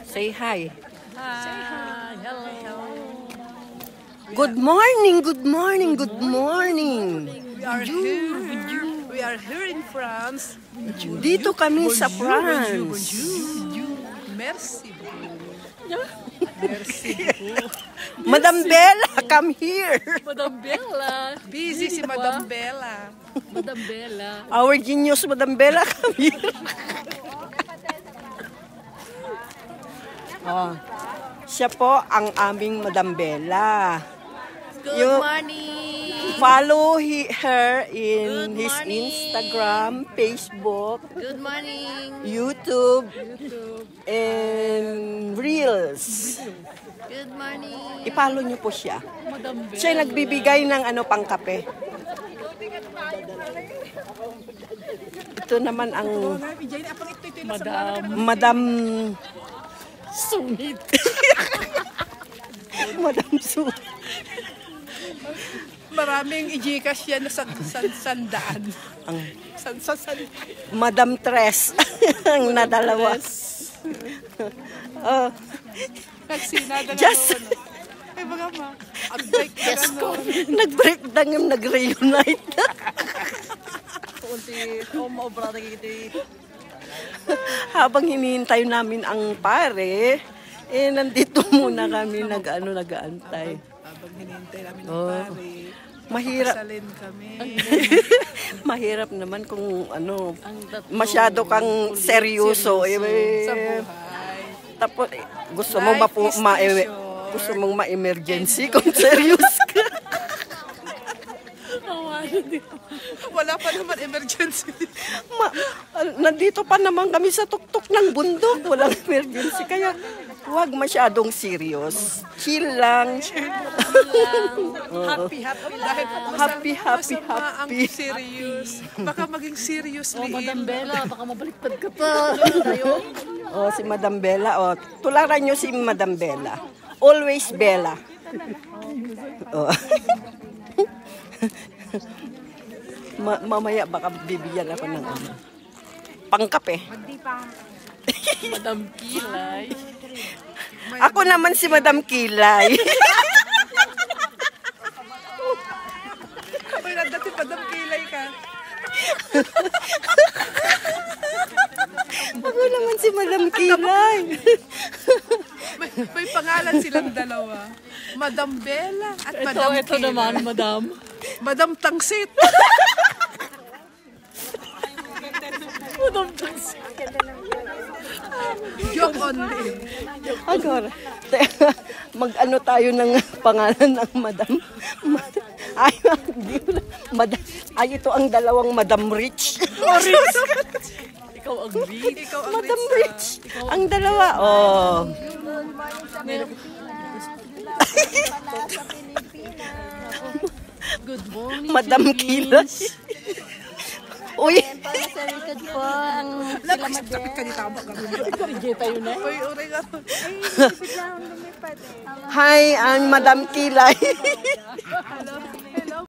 Say hi. Hi. Hello. Good morning, good morning, good morning. We are here in France. Dito kami sa France. Merci beaucoup. Merci beaucoup. Madam Bella, come here. Madam Bella. Busy si Madam Bella. Madam Bella. Our genius, Madam Bella, come here. Oh, siya po ang aming Madam Bella. Good morning. Follow her in Good his morning. Instagram, Facebook, Good morning. YouTube, and Reels. Good morning. I-follow niyo po siya. Madam Bella. Siya nagbibigay ng pangkape. Ito naman ang Madam Sungit. Madam Su. Maraming i-Gcash yan na sandaan. Madam Tres. Ang nadalawa. Oh, Kasi nadala Just- ko. Ay, baga ma. Ang-break na nag-break down yung nag-reunite. Kunti. Maobra na kita. Habang hinihintay namin ang pare, nandito muna kami nag-aantay. Habang hinihintay namin ng Oh. pare. Mahirap. Kasalin kami. Mahirap naman kung masyado kang seryoso. Sa buhay. Tapos gusto mo gusto mong ma-emergency kung serious ka. Wala pa naman emergency. Nandito pa naman kami sa tuktok ng bundok. Walang emergency. Kaya huwag masyadong serious. Chill lang. Happy dahil Happy. ang serious. Baka maging seriously Madam ill. Bella, baka mabaliktad ka pa. Oh, si Madam Bella. Oh, tularan nyo si Madam Bella. Always Bella. Oh. Mamaya baka bibigyan ako ng pangkape. Madam Kilay. Ako naman si Madam Kilay. Ay, dati Madam Kilay ka. Ako naman si Madam Kilay. May pangalan silang dalawa. Madam Bella at Madam Ito Kilay. naman, Madam. Madam Tangsit. Madam Tangsi. Joke only. Agora, mag-ano tayo ng pangalan ng Madam. Ay, ito ang dalawang Madam Rich. Ikaw ang lead. Ikaw ang Madam Rich. Ang dalawa. Oh. Good morning. Madam Kilay. Uy, Para sa likod po ang sila Sakit ka di tama ka. Hindi tayo na. Uy, uring ako. hi, ang Madam Kilay.